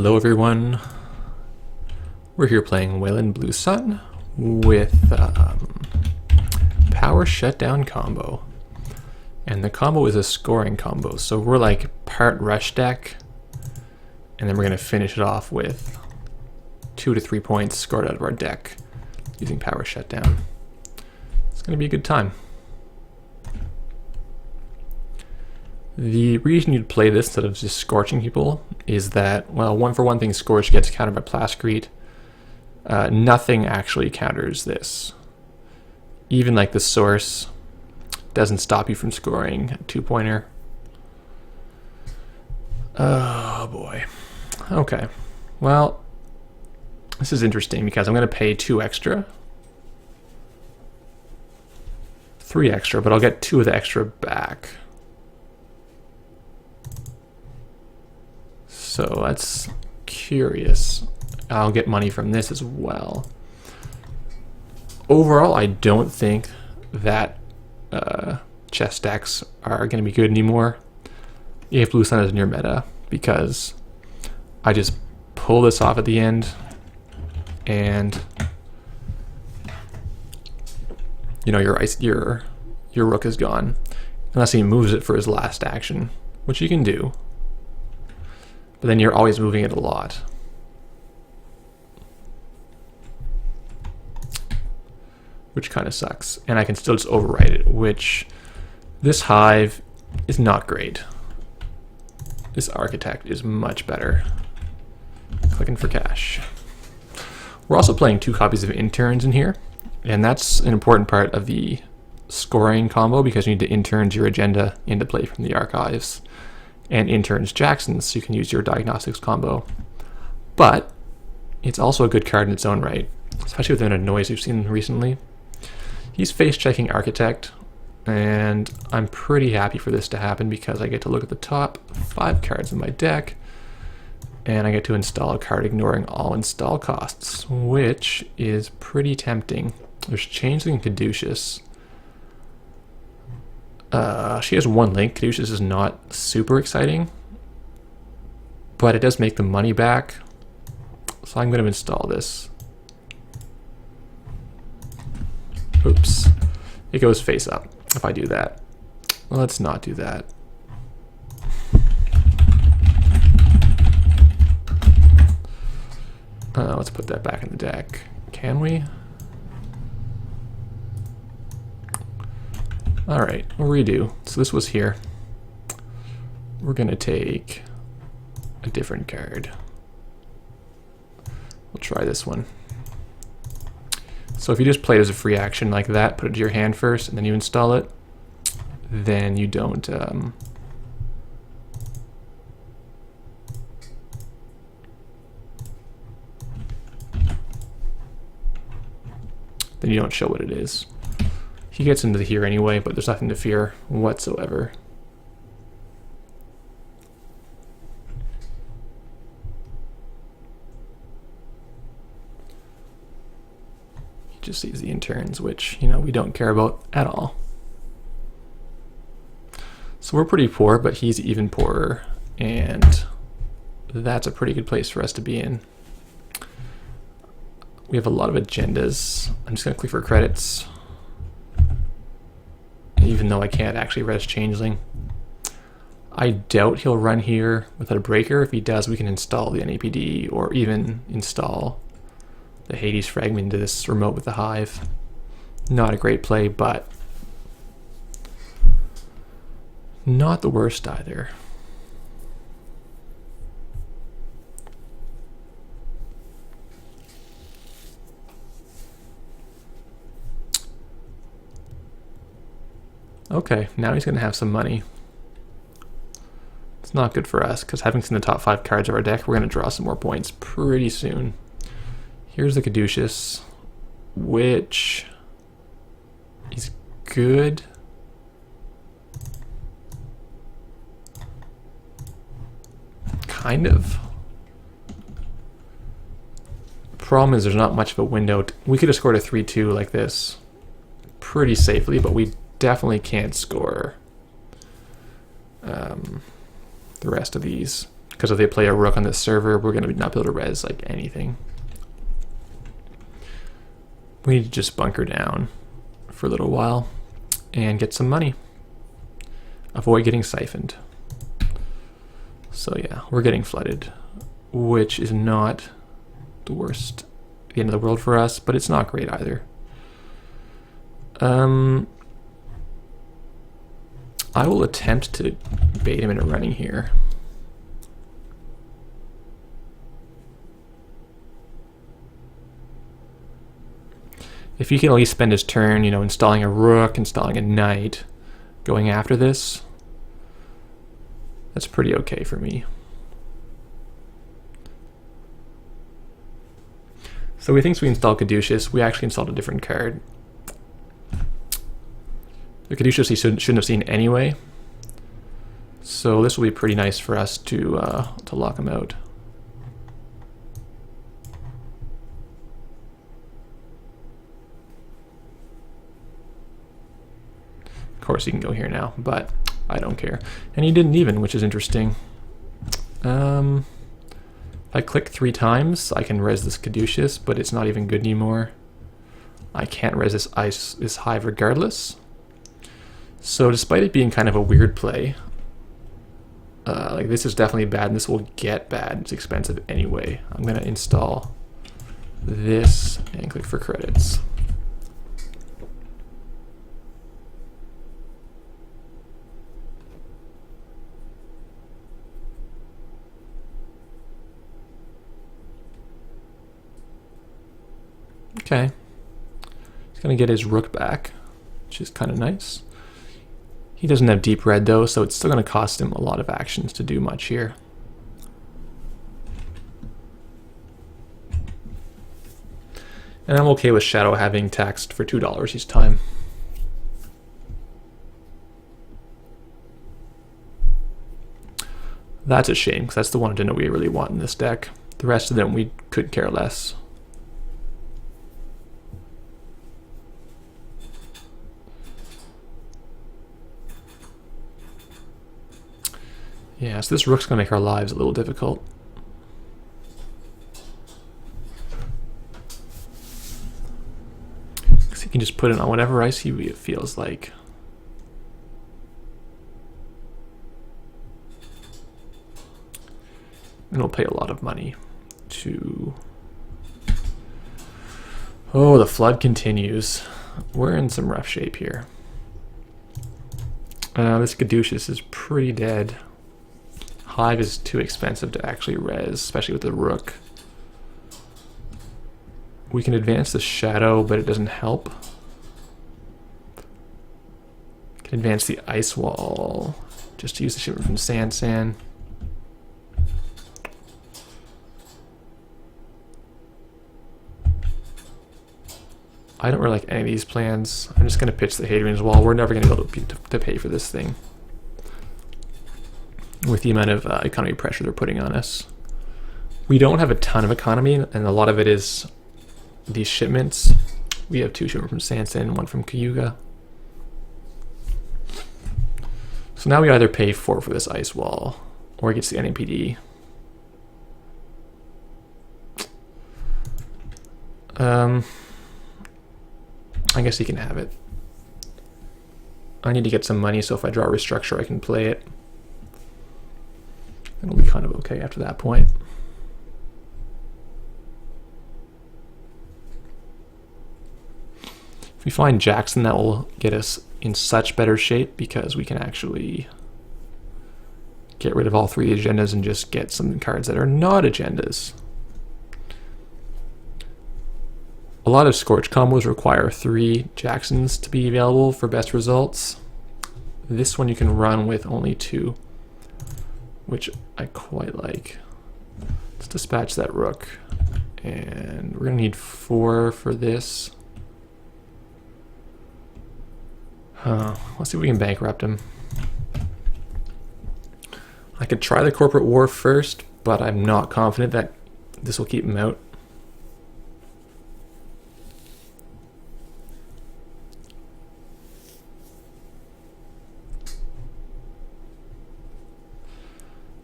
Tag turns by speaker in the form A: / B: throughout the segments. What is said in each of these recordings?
A: Hello everyone, we're here playing Wayland Blue Sun with Power Shutdown combo. And the combo is a scoring combo, so we're like part rush deck, and then we're going to finish it off with 2 to 3 points scored out of our deck using Power Shutdown. It's going to be a good time. The reason you'd play this instead of just scorching people is that, well, one thing, Scorch gets countered by Plascrete. Nothing actually counters this. Even like the source doesn't stop you from scoring a 2-pointer. Oh boy. Okay. Well, this is interesting because I'm going to pay 2 extra. 3 extra, but I'll get 2 of the extra back. So that's curious. I'll get money from this as well. Overall, I don't think that chess stacks are going to be good anymore if Blue Sun is near meta, because I just pull this off at the end and you know your rook is gone unless he moves it for his last action, which you can do. But then you're always moving it a lot. Which kind of sucks. And I can still just overwrite it, which this hive is not great. This architect is much better. Clicking for cash. We're also playing 2 copies of interns in here, and that's an important part of the scoring combo because you need to interns your agenda into play from the archives. And interns Jackson's, so you can use your diagnostics combo. But it's also a good card in its own right, especially with the amount of noise we've seen recently. He's face-checking Architect, and I'm pretty happy for this to happen because I get to look at the top 5 cards in my deck, and I get to install a card ignoring all install costs, which is pretty tempting. There's Changeling Caduceus. She has 1 link. Caduceus is not super exciting, but it does make the money back, so I'm going to install this. Oops. It goes face up if I do that. Well, let's not do that. Let's put that back in the deck. Can we? Alright, we'll redo. So this was here. We're going to take a different card. We'll try this one. So if you just play it as a free action like that, put it to your hand first, and then you install it, then you don't... then you don't show what it is. He gets into here anyway, but there's nothing to fear whatsoever. He just sees the interns, which, you know, we don't care about at all. So we're pretty poor, but he's even poorer, and that's a pretty good place for us to be in. We have a lot of agendas. I'm just going to click for credits, even though I can't actually res Changeling. I doubt he'll run here without a breaker. If he does, we can install the NAPD or even install the Hades fragment into this remote with the hive. Not a great play, but not the worst either. Okay, now he's going to have some money. It's not good for us, because having seen the top 5 cards of our deck, we're going to draw some more points pretty soon. Here's the Caduceus, which is good. Kind of. Problem is there's not much of a window. We could have scored a 3-2 like this pretty safely, but we definitely can't score the rest of these because if they play a rook on this server, we're going to not be able to res like anything. We need to just bunker down for a little while and get some money. Avoid getting siphoned. So yeah, we're getting flooded, which is not the worst, the end of the world for us, but it's not great either. I will attempt to bait him into running here. If he can at least spend his turn, you know, installing a rook, installing a knight, going after this, that's pretty okay for me. So he thinks we installed Caduceus. We actually installed a different card. The Caduceus he shouldn't have seen anyway. So this will be pretty nice for us to lock him out. Of course he can go here now, but I don't care. And he didn't even, which is interesting. If I click 3 times, I can res this Caduceus, but it's not even good anymore. I can't res this hive regardless. So despite it being kind of a weird play, like this is definitely bad, and this will get bad. It's expensive anyway. I'm gonna install this and click for credits. Okay, he's gonna get his rook back, which is kind of nice. He doesn't have deep red though, so it's still gonna cost him a lot of actions to do much here. And I'm okay with Shadow having taxed for $2 each time. That's a shame, because that's the one agenda we really want in this deck. The rest of them we could care less. Yeah, so this rook's going to make our lives a little difficult. Because he can just put it on whatever ICV it feels like. And it'll pay a lot of money to... Oh, the flood continues. We're in some rough shape here. This Caduceus is pretty dead. Hive is too expensive to actually res, especially with the rook. We can advance the Shadow, but it doesn't help. We can advance the Ice Wall, just to use the shipment from San. I don't really like any of these plans. I'm just going to pitch the Hadrian's Wall. We're never going to be able to pay for this thing, with the amount of economy pressure they're putting on us. We don't have a ton of economy, and a lot of it is these shipments. We have 2 shipments from Sanson, 1 from Cayuga. So now we either pay 4 for this Ice Wall, or he gets the NAPD. I guess he can have it. I need to get some money, so if I draw a restructure, I can play it. It'll be kind of okay after that point. If we find Jackson, that will get us in such better shape, because we can actually get rid of all 3 agendas and just get some cards that are not agendas. A lot of Scorch combos require 3 Jacksons to be available for best results. This one you can run with only 2, which I quite like. Let's dispatch that rook, and we're gonna need 4 for this. Let's see if we can bankrupt him. I could try the corporate war first, but I'm not confident that this will keep him out.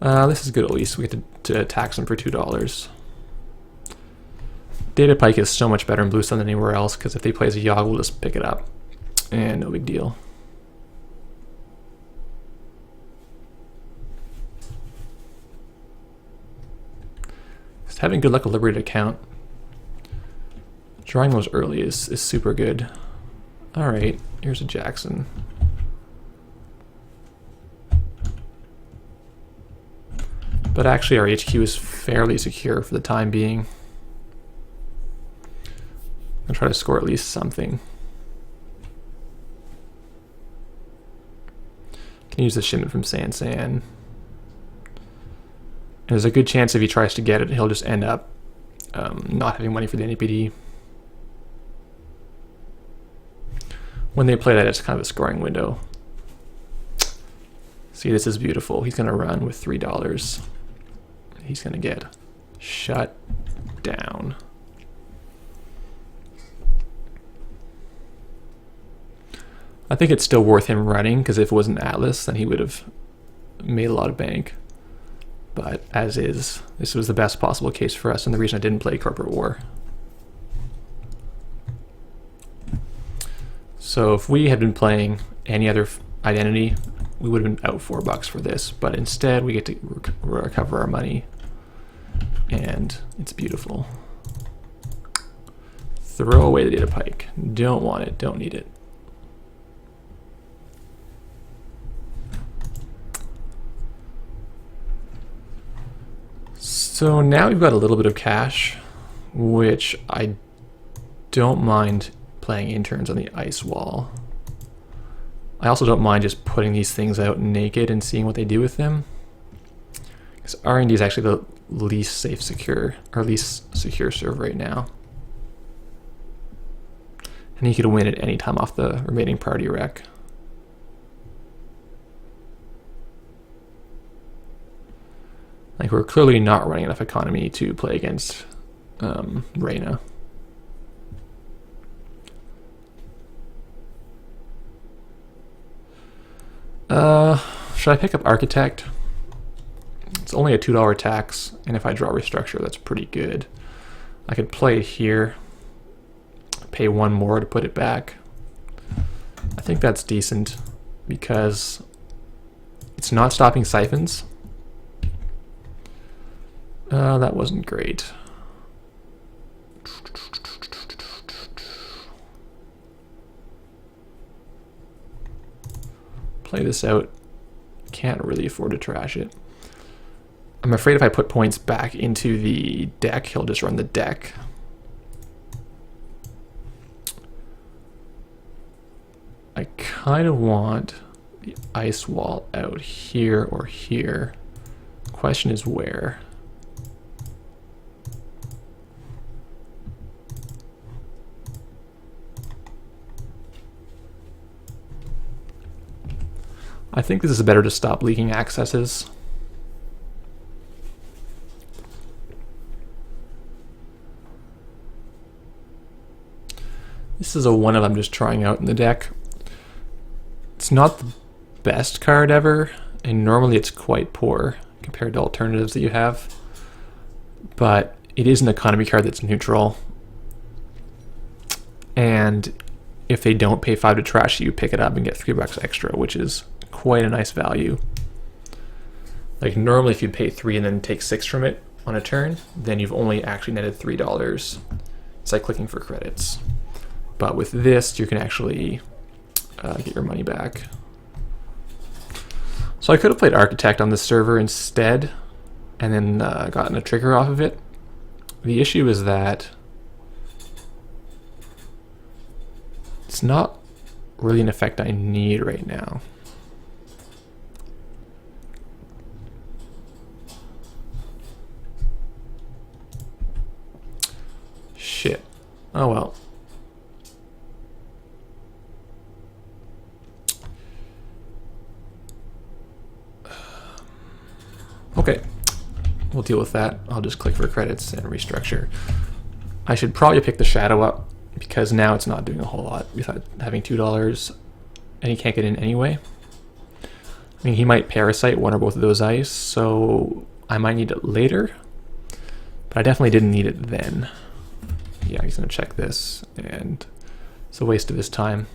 A: This is good at least. We get to tax them for $2. Data Pike is so much better in Blue Sun than anywhere else, because if they play as a Yogg, we'll just pick it up. And no big deal. Just having good luck with Liberated Account. Drawing those early is super good. Alright, here's a Jackson. But actually our HQ is fairly secure for the time being. I'll try to score at least something. Can use the shipment from San San. And there's a good chance if he tries to get it, he'll just end up not having money for the NAPD. When they play that, it's kind of a scoring window. See, this is beautiful. He's going to run with $3. He's going to get shut down. I think it's still worth him running, because if it wasn't Atlas, then he would have made a lot of bank. But as is, this was the best possible case for us, and the reason I didn't play Corporate War. So if we had been playing any other identity, we would have been out $4 for this. But instead, we get to recover our money, and it's beautiful. Throw away the Data Pike. Don't want it. Don't need it. So now we've got a little bit of cash, which I don't mind playing interns on the ice wall. I also don't mind just putting these things out naked and seeing what they do with them. Because R&D is actually the least secure serve right now. And he could win at any time off the remaining party wreck. Like, we're clearly not running enough economy to play against Reina. Should I pick up Architect? It's only a $2 tax, and if I draw Restructure, that's pretty good. I could play it here, pay one more to put it back. I think that's decent, because it's not stopping siphons. That wasn't great. Play this out. Can't really afford to trash it. I'm afraid if I put points back into the deck, he'll just run the deck. I kind of want the ice wall out here or here. Question is where. I think this is better to stop leaking accesses. This is a one of I'm just trying out in the deck. It's not the best card ever, and normally it's quite poor compared to alternatives that you have. But it is an economy card that's neutral. And if they don't pay 5 to trash you, pick it up and get $3 extra, which is quite a nice value. Like, normally if you pay 3 and then take 6 from it on a turn, then you've only actually netted $3. It's like clicking for credits. But with this, you can actually get your money back. So I could have played Architect on this server instead, and then gotten a trigger off of it. The issue is that it's not really an effect I need right now. Shit. Oh well. Okay. We'll deal with that. I'll just click for credits and restructure. I should probably pick the Shadow up, because now it's not doing a whole lot without having $2 and he can't get in anyway. I mean, he might parasite one or both of those ice, so I might need it later. But I definitely didn't need it then. Yeah, he's going to check this, and it's a waste of his time.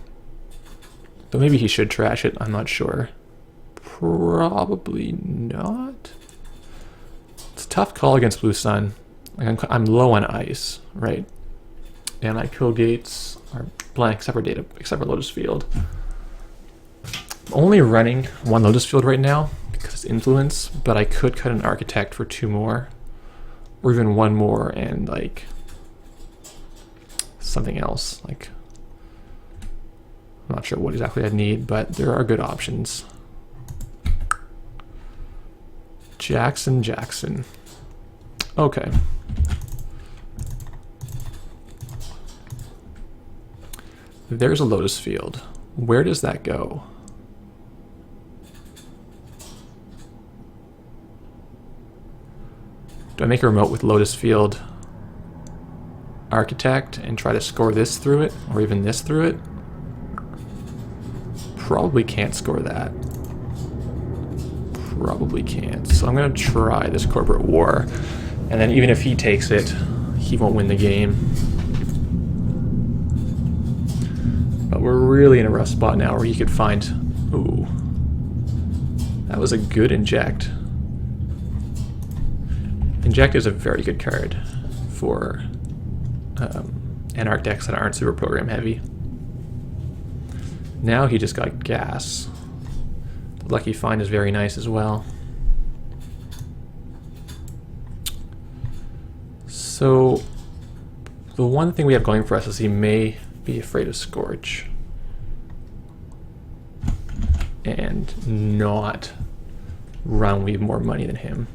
A: But maybe he should trash it, I'm not sure. Probably not. It's a tough call against Blue Sun. Like I'm low on ice, right? And my kill gates are blank except for Lotus Field. I'm only running one Lotus Field right now because it's influence, but I could cut an Architect for 2 more. Or even 1 more and like something else. Like I'm not sure what exactly I'd need, but there are good options. Jackson. Okay. There's a Lotus Field. Where does that go? Do I make a remote with Lotus Field Architect and try to score this through it, or even this through it? Probably can't score that. Probably can't. So I'm going to try this Corporate War. And then even if he takes it, he won't win the game. But we're really in a rough spot now where he could find... Ooh. That was a good inject. Inject is a very good card for Anarch decks that aren't super program heavy. Now he just got gas. The Lucky Find is very nice as well. So the one thing we have going for us is he may be afraid of Scorch and not run with more money than him.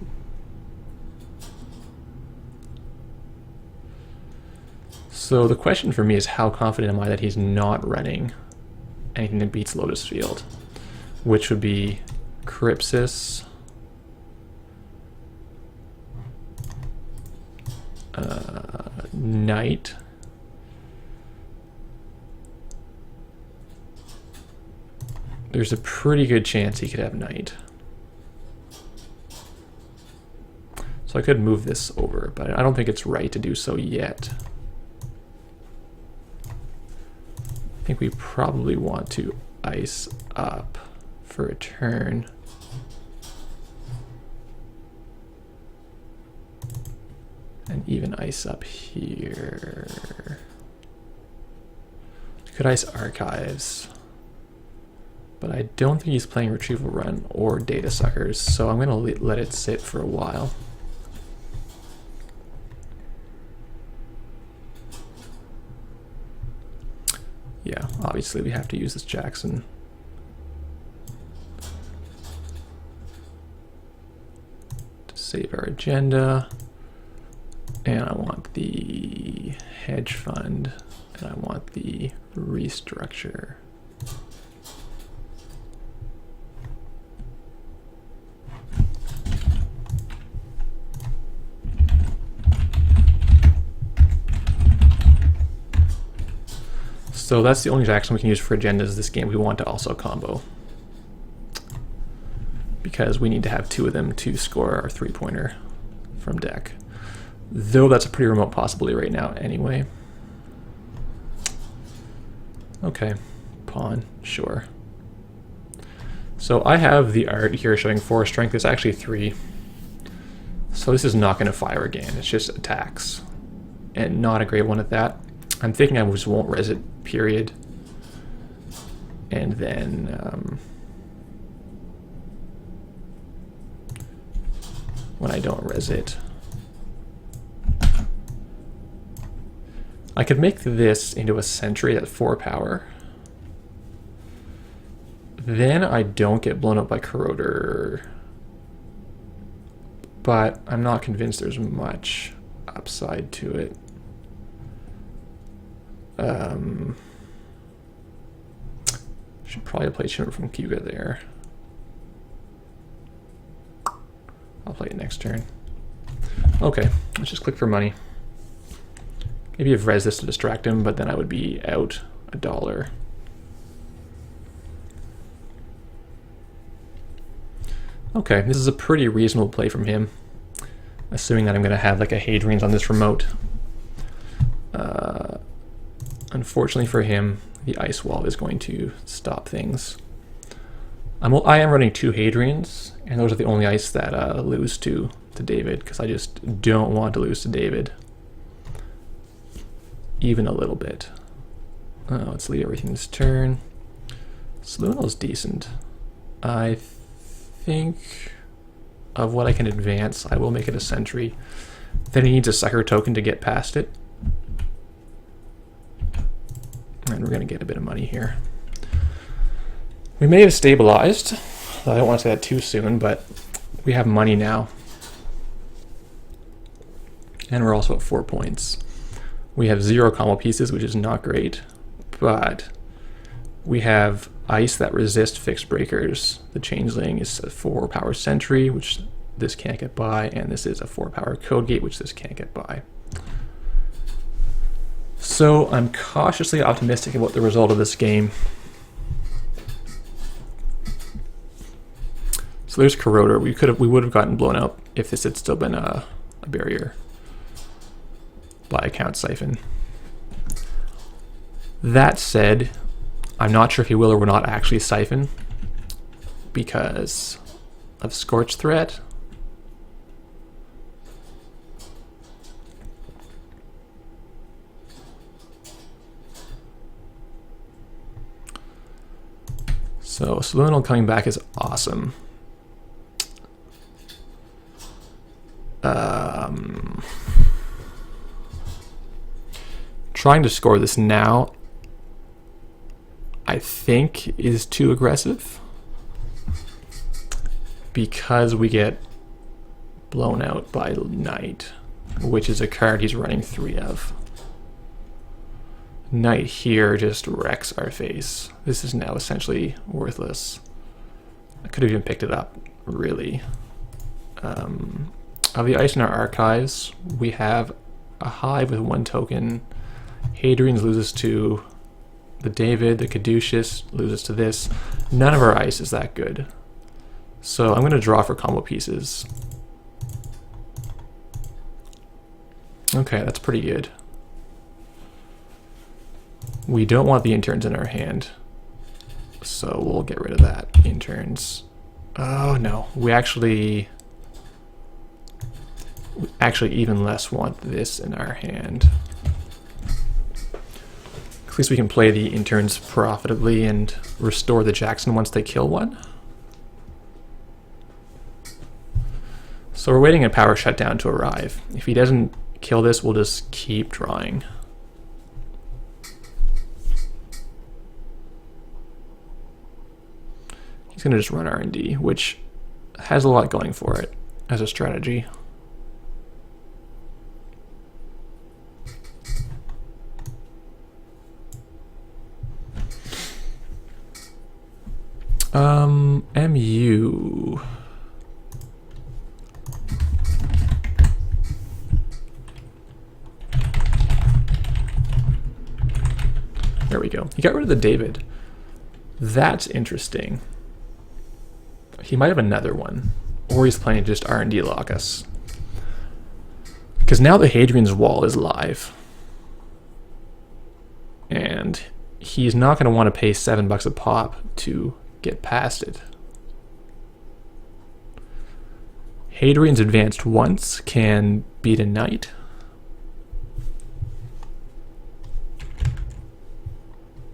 A: So the question for me is, how confident am I that he's not running anything that beats Lotus Field, which would be Crypsis, Knight, there's a pretty good chance he could have Knight. So I could move this over, but I don't think it's right to do so yet. I think we probably want to ice up for a turn. And even ice up here. Could ice Archives. But I don't think he's playing Retrieval Run or Data Suckers, so I'm going to let it sit for a while. Yeah, obviously we have to use this Jackson. To save our agenda. And I want the hedge fund, and I want the restructure. So that's the only Jackson we can use for agendas this game. We want to also combo, because we need to have 2 of them to score our 3-pointer from deck. Though that's a pretty remote possibility right now anyway. Okay, pawn, sure. So I have the art here showing 4 strength. It's actually 3. So this is not going to fire again. It's just attacks. And not a great one at that. I'm thinking I just won't res it, period. And then when I don't res it, I could make this into a sentry at 4 power. Then I don't get blown up by Corroder. But I'm not convinced there's much upside to it. Should probably play Shimmer from Kuga there. I'll play it next turn. Okay, let's just click for money. Maybe I've res this to distract him, but then I would be out $1. Okay, this is a pretty reasonable play from him, assuming that I'm going to have like a Hadrian's on this remote. Unfortunately for him, the ice wall is going to stop things. I am running 2 Hadrians, and those are the only ice that lose to David, because I just don't want to lose to David. Even a little bit. Let's leave everything this turn. Saloonal's decent. I think of what I can advance, I will make it a sentry. Then he needs a sucker token to get past it. And we're going to get a bit of money here. We may have stabilized. I don't want to say that too soon, but we have money now. And we're also at 4 points. We have 0 combo pieces, which is not great, but we have ice that resist fixed breakers. The Changeling is a 4 power sentry, which this can't get by, and this is a 4 power code gate, which this can't get by. So I'm cautiously optimistic about the result of this game. So there's Corroder. We would have gotten blown up if this had still been a barrier by a Count Siphon. That said, I'm not sure if he will or will not actually Siphon because of Scorch threat. So Saloonal coming back is awesome. Trying to score this now, I think, is too aggressive because we get blown out by Knight, which is a card he's running 3 of. Knight here just wrecks our face. This is now essentially worthless. I could have even picked it up, really. Of the ice in our archives, we have a Hive with 1 token. Hadrian's loses to the David, the Caduceus loses to this. None of our ice is that good. So I'm going to draw for combo pieces. Okay, that's pretty good. We don't want the interns in our hand, so we'll get rid of that. Interns. Oh no, we actually even less want this in our hand. At least we can play the interns profitably and restore the Jackson once they kill one. So we're waiting a Power Shutdown to arrive. If he doesn't kill this, we'll just keep drawing. He's going to just run R&D, which has a lot going for it as a strategy. MU. There we go. He got rid of the David. That's interesting. He might have another one, or he's planning to just R&D lock us. Because now the Hadrian's wall is live. And he's not going to want to pay $7 a pop to get past it. Hadrian's advanced once can beat a Knight.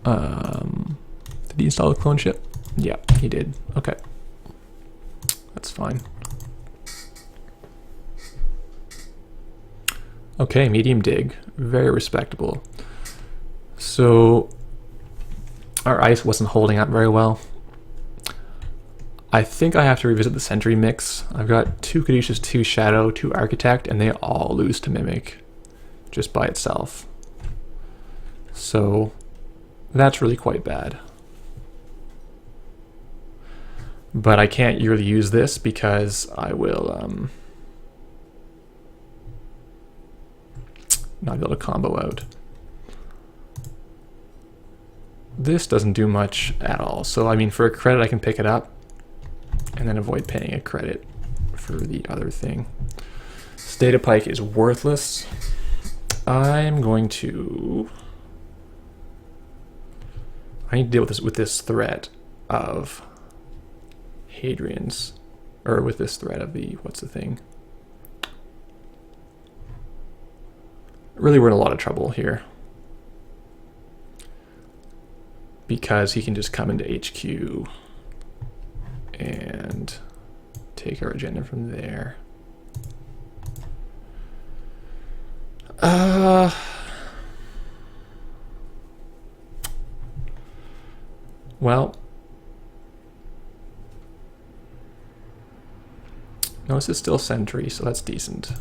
A: Did he install a clone ship? Yeah, he did. Okay. That's fine. Okay, medium dig. Very respectable. So our ice wasn't holding up very well. I think I have to revisit the Sentry mix. I've got 2 Caduceus, 2 Shadow, 2 Architect, and they all lose to Mimic just by itself. So that's really quite bad. But I can't really use this because I will not be able to combo out. This doesn't do much at all. So I mean, for a credit I can pick it up. and then avoid paying a credit for the other thing. This data pike is worthless. I'm going to... I need to deal with this threat of Hadrian's, or with this threat of the, what's the thing? Really, we're in a lot of trouble here because he can just come into HQ and take our agenda from there. Well, no, this is still Sentry, so that's decent.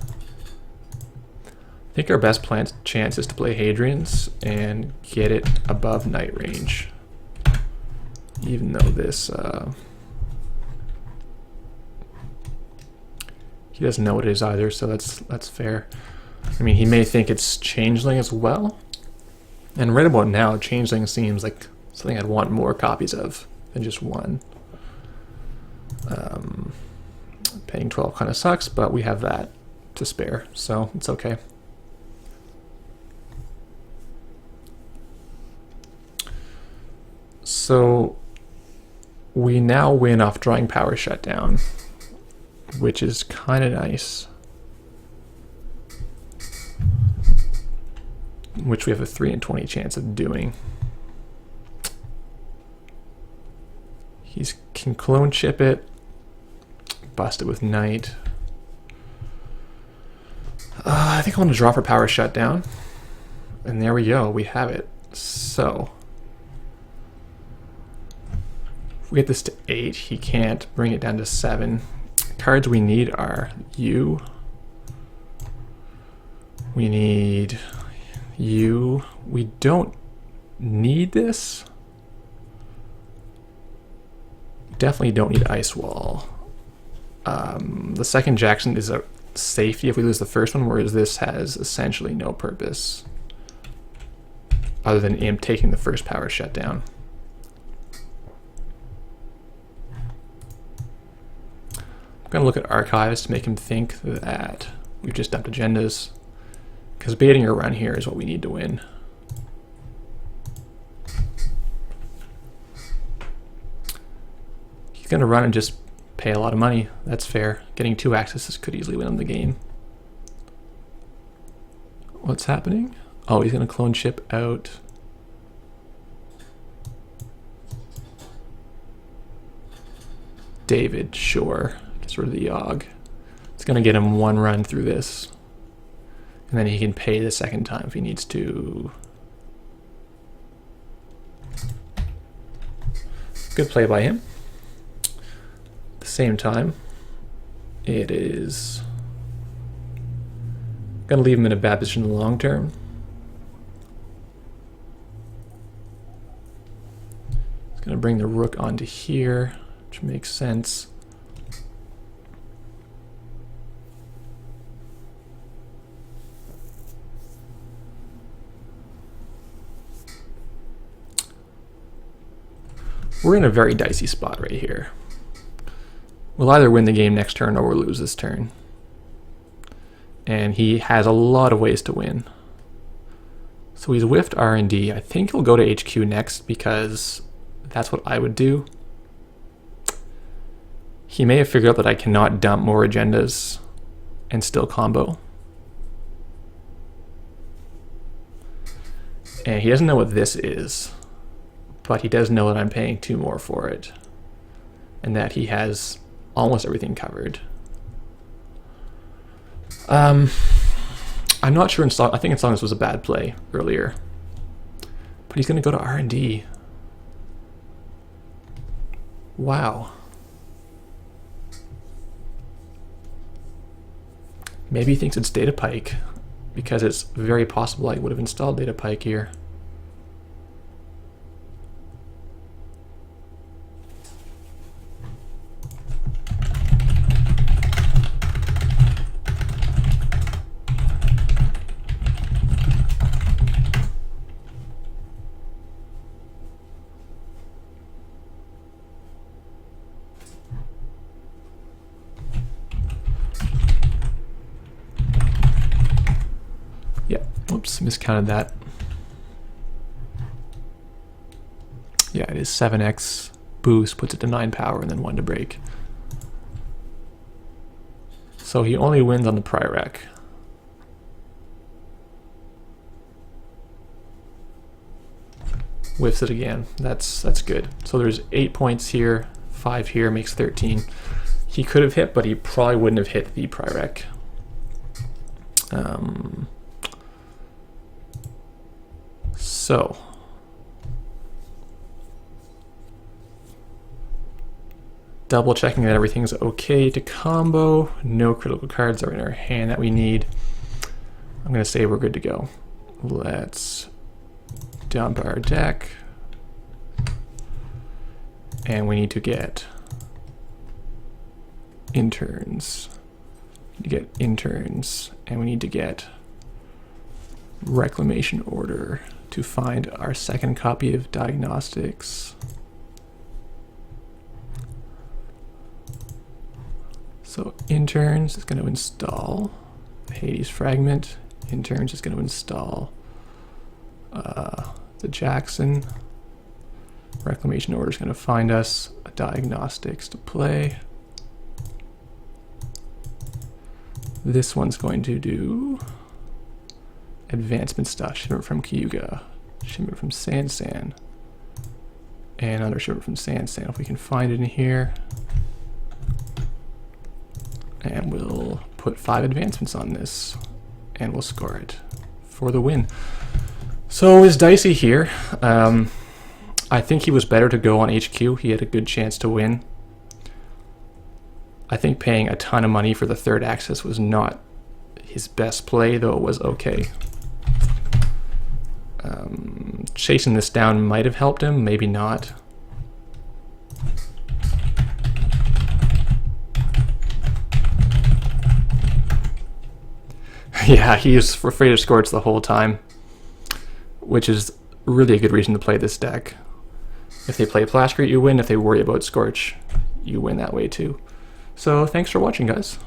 A: I think our best chance is to play Hadrian's and get it above night range. Even though this, he doesn't know what it is either, so that's fair. I mean, he may think it's Changeling as well. And right about now, Changeling seems like something I'd want more copies of than just one. Paying 12 kind of sucks, but we have that to spare, so it's okay. So we now win off drawing Power Shutdown, which is kind of nice. Which we have a 3 in 20 chance of doing. He can clone chip it, bust it with Night. I think I want to draw for Power Shutdown. And there we go, we have it. So, if we get this to 8, he can't bring it down to 7. Cards we need are U. We need U. We don't need this. Definitely don't need Ice Wall. The second Jackson is a safety if we lose the first one, whereas this has essentially no purpose other than him taking the first Power Shutdown. I'm going to look at Archives to make him think that we've just dumped agendas, because baiting a run here is what we need to win. He's going to run and just pay a lot of money. That's fair. Getting 2 accesses could easily win him the game. What's happening? Oh, he's going to clone chip out. David, sure. Gets rid of the Yogg. It's going to get him 1 run through this. And then he can pay the second time if he needs to. Good play by him. At the same time, it is going to leave him in a bad position in the long term. It's going to bring the rook onto here, which makes sense. We're in a very dicey spot right here. We'll either win the game next turn or we'll lose this turn. And he has a lot of ways to win. So he's whiffed R&D. I think he'll go to HQ next because that's what I would do. He may have figured out that I cannot dump more agendas and still combo. And he doesn't know what this is. But he does know that I'm paying 2 more for it, and that he has almost everything covered. I'm not sure. I think Installness was a bad play earlier, but he's going to go to R&D. Wow. Maybe he thinks it's Data Pike, because it's very possible I would have installed Data Pike here. Yeah, whoops, miscounted that. Yeah, it is 7x boost, puts it to 9 power, and then 1 to break. So he only wins on the Prirec. Whiffs it again. That's good. So there's 8 points here, 5 here, makes 13. He could have hit, but he probably wouldn't have hit the Prirec. So double checking that everything's okay to combo. No critical cards are in our hand that we need. I'm gonna say we're good to go. Let's dump our deck. And we need to get interns. And we need to get reclamation order to find our second copy of diagnostics. So interns is going to install Hades fragment. Interns is going to install the Jackson. Reclamation order is going to find us a diagnostics to play. This one's going to do advancement stuff. Shipment from Kyuga, shipment from Sansan, and another shipment from Sansan. If we can find it in here. And we'll put 5 advancements on this, and we'll score it for the win. So it was dicey here. I think he was better to go on HQ. He had a good chance to win. I think paying a ton of money for the third access was not his best play, though it was okay. Chasing this down might have helped him, maybe not. Yeah, he is afraid of Scorch the whole time, which is really a good reason to play this deck. If they play Plascrete, you win. If they worry about Scorch, you win that way too. So thanks for watching, guys.